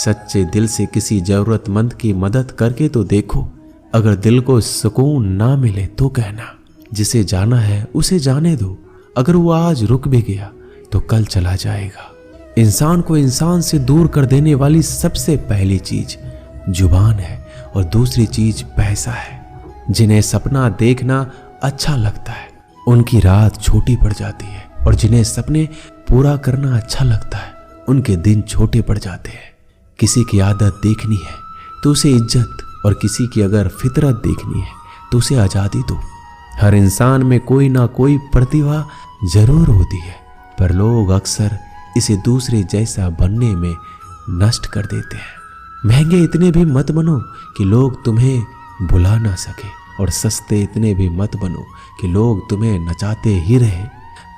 सच्चे दिल से किसी जरूरतमंद की मदद करके तो देखो। अगर दिल को सुकून ना मिले तो कहना, जिसे जाना है उसे जाने दो। अगर वो आज रुक भी गया तो कल चला जाएगा। इंसान को इंसान से दूर कर देने वाली सबसे पहली चीज जुबान है और दूसरी चीज पैसा है। जिन्हें सपना देखना अच्छा लगता है उनकी रात छोटी पड़ जाती है, और जिन्हें सपने पूरा करना अच्छा लगता है उनके दिन छोटे पड़ जाते हैं। किसी की आदत देखनी है तो उसे इज्जत, और किसी की अगर फितरत देखनी है तो उसे आज़ादी दो। हर इंसान में कोई ना कोई प्रतिभा जरूर होती है, पर लोग अक्सर इसे दूसरे जैसा बनने में नष्ट कर देते हैं। महंगे इतने भी मत बनो कि लोग तुम्हें बुला ना सके, और सस्ते इतने भी मत बनो कि लोग तुम्हें नचाते ही रहे।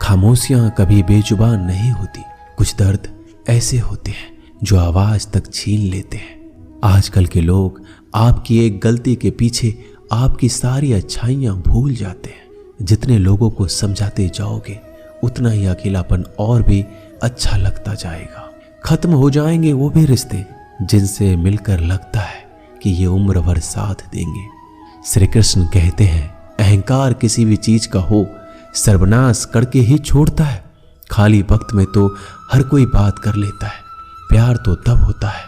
खामोशियां कभी बेजुबान नहीं होती। कुछ दर्द ऐसे होते हैं जो आवाज तक छीन लेते हैं। आजकल के लोग आपकी एक गलती के पीछे आपकी सारी अच्छाइयां भूल जाते हैं। जितने लोगों को समझाते जाओगे उतना ही अकेलापन और भी अच्छा लगता जाएगा। खत्म हो जाएंगे वो भी रिश्ते जिनसे मिलकर लगता है कि ये उम्र भर साथ देंगे। श्री कृष्ण कहते हैं, अहंकार किसी भी चीज का हो सर्वनाश करके ही छोड़ता है। खाली वक्त में तो हर कोई बात कर लेता है। प्यार तो तब होता है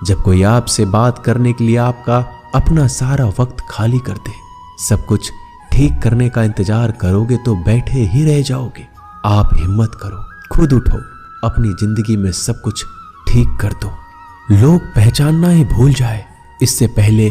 जब कोई आपसे बात करने के लिए आपका अपना सारा वक्त खाली कर दे। सब कुछ ठीक करने का इंतजार करोगे तो बैठे ही रह जाओगे। आप हिम्मत करो, खुद उठो, अपनी जिंदगी में सब कुछ ठीक कर दो। लोग पहचानना ही भूल जाए इससे पहले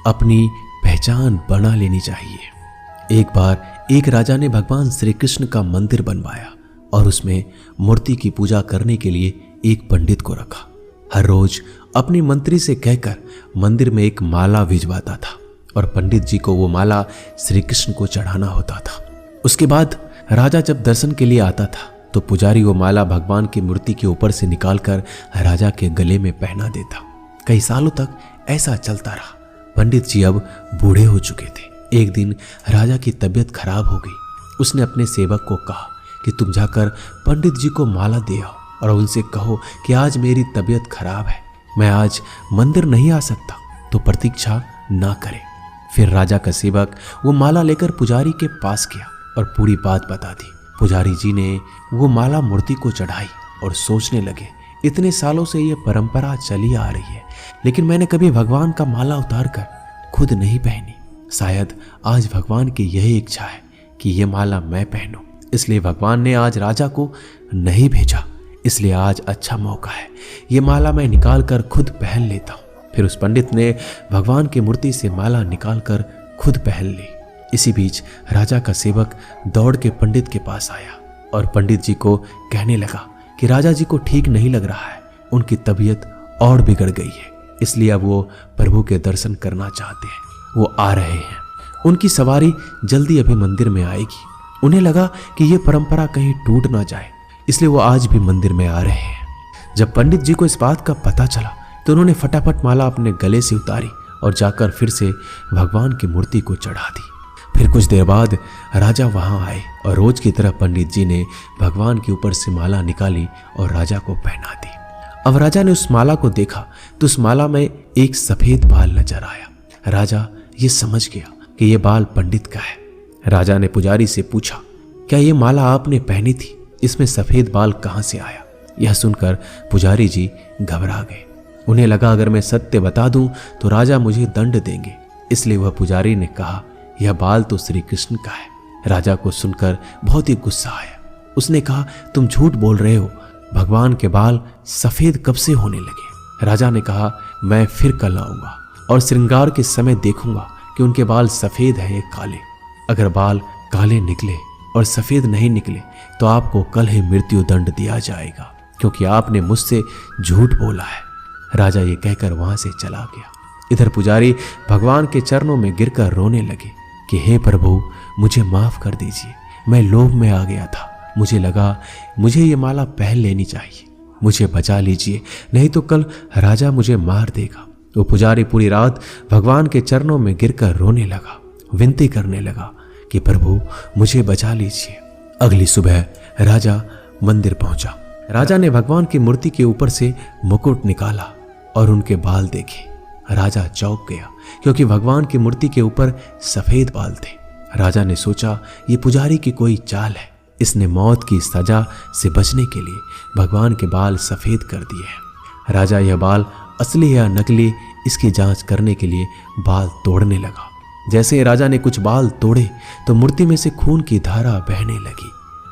अपनी पहचान बना लेनी चाहिए। एक बार एक राजा ने भगवान श्री कृष्ण का मंदिर बनवाया और उसमें मूर्ति की पूजा करने के लिए एक पंडित को रखा। हर रोज अपनी मंत्री से कहकर मंदिर में एक माला भिजवाता था और पंडित जी को वो माला श्री कृष्ण को चढ़ाना होता था। उसके बाद राजा जब दर्शन के लिए आता था तो पुजारी वो माला भगवान की मूर्ति के ऊपर से निकालकर राजा के गले में पहना देता। कई सालों तक ऐसा चलता रहा। पंडित जी अब बूढ़े हो चुके थे। एक दिन राजा की तबीयत खराब हो गई। उसने अपने सेवक को कहा कि तुम जाकर पंडित जी को माला दे आओ और उनसे कहो कि आज मेरी तबीयत खराब है, मैं आज मंदिर नहीं आ सकता, तो प्रतीक्षा ना करे। फिर राजा का सेवक वो माला लेकर पुजारी के पास गया और पूरी बात बता दी। पुजारी जी ने वो माला मूर्ति को चढ़ाई और सोचने लगे, इतने सालों से ये परंपरा चली आ रही है, लेकिन मैंने कभी भगवान का माला उतार कर खुद नहीं पहनी। शायद आज भगवान की यही इच्छा है कि ये माला मैं पहनूं, इसलिए भगवान ने आज राजा को नहीं भेजा। इसलिए आज अच्छा मौका है, ये माला मैं निकाल कर खुद पहन लेता हूँ। फिर उस पंडित ने भगवान की मूर्ति से माला निकाल कर खुद पहन ली। इसी बीच राजा का सेवक दौड़ के पंडित के पास आया और पंडित जी को कहने लगा कि राजा जी को ठीक नहीं लग रहा है, उनकी तबीयत और बिगड़ गई है, इसलिए अब वो प्रभु के दर्शन करना चाहते हैं। वो आ रहे हैं, उनकी सवारी जल्दी अभी मंदिर में आएगी। उन्हें लगा कि ये परंपरा कहीं टूट ना जाए, इसलिए वो आज भी मंदिर में आ रहे हैं। जब पंडित जी को इस बात का पता चला तो उन्होंने फटाफट माला अपने गले से उतारी और जाकर फिर से भगवान की मूर्ति को चढ़ा दी। फिर कुछ देर बाद राजा वहां आए और रोज की तरह पंडित जी ने भगवान के ऊपर से माला निकाली और राजा को पहना दी। अब राजा ने उस माला को देखा तो उस माला में एक सफेद बाल नजर आया। राजा ये समझ गया कि ये बाल पंडित का है। राजा ने पुजारी से पूछा, क्या ये माला आपने पहनी थी? इसमें सफेद बाल कहां से आया? यह सुनकर पुजारी जी घबरा गए। उन्हें लगा अगर मैं सत्य बता दूं तो राजा मुझे दंड देंगे, इसलिए वह पुजारी ने कहा, यह बाल तो श्री कृष्ण का है। राजा को सुनकर बहुत ही गुस्सा आया। उसने कहा, तुम झूठ बोल रहे हो, भगवान के बाल सफेद कब से होने लगे? राजा ने कहा, मैं फिर कल आऊंगा और श्रृंगार के समय देखूंगा कि उनके बाल सफेद है या काले। अगर बाल काले निकले और सफेद नहीं निकले तो आपको कल ही मृत्यु दंड दिया जाएगा, क्योंकि आपने मुझसे झूठ बोला है। राजा ये कहकर वहां से चला गया। इधर पुजारी भगवान के चरणों में गिरकर रोने लगे कि हे प्रभु, मुझे माफ कर दीजिए, मैं लोभ में आ गया था, मुझे लगा मुझे ये माला पहन लेनी चाहिए, मुझे बचा लीजिए, नहीं तो कल राजा मुझे मार देगा। वो पुजारी पूरी रात भगवान के चरणों में गिरकर रोने लगा, विनती करने लगा कि प्रभु मुझे बचा लीजिए। अगली सुबह राजा मंदिर पहुंचा। राजा ने भगवान की मूर्ति के ऊपर से मुकुट निकाला और उनके बाल देखे। राजा चौंक गया क्योंकि भगवान की मूर्ति के ऊपर सफेद बाल थे। राजा ने सोचा ये पुजारी की कोई चाल है, इसने मौत की सजा से बचने के लिए भगवान के बाल सफेद कर दिए हैं। राजा यह बाल असली या नकली इसकी जांच करने के लिए बाल तोड़ने लगा। जैसे ही राजा ने कुछ बाल तोड़े तो मूर्ति में से खून की धारा बहने लगी।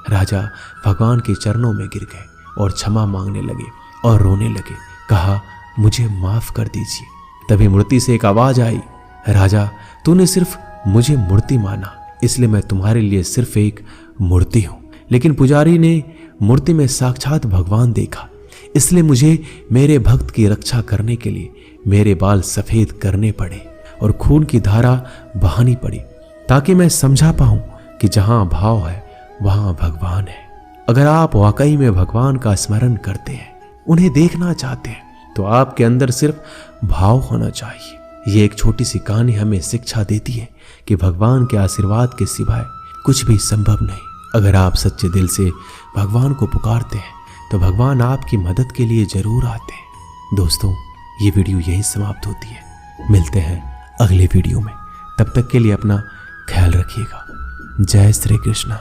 राजा भगवान के चरणों में गिर गए और क्षमा मांगने लगे और रोने लगे। कहा, मुझे माफ कर दीजिए। तभी मूर्ति से एक आवाज आई, राजा तूने सिर्फ मुझे मूर्ति माना, इसलिए मैं तुम्हारे लिए सिर्फ एक मूर्ति हूं। लेकिन पुजारी ने मूर्ति में साक्षात भगवान देखा, इसलिए मुझे मेरे भक्त की रक्षा करने के लिए मेरे बाल सफेद करने पड़े और खून की धारा बहानी पड़ी, ताकि मैं समझा पाऊं कि जहां भाव है वहां भगवान है। अगर आप वाकई में भगवान का स्मरण करते हैं, उन्हें देखना चाहते हैं, तो आपके अंदर सिर्फ भाव होना चाहिए। ये एक छोटी सी कहानी हमें शिक्षा देती है कि भगवान के आशीर्वाद के सिवाय कुछ भी संभव नहीं। अगर आप सच्चे दिल से भगवान को पुकारते हैं तो भगवान आपकी मदद के लिए जरूर आते हैं। दोस्तों, ये वीडियो यहीं समाप्त होती है। मिलते हैं अगले वीडियो में। तब तक के लिए अपना ख्याल रखिएगा। जय श्री कृष्ण।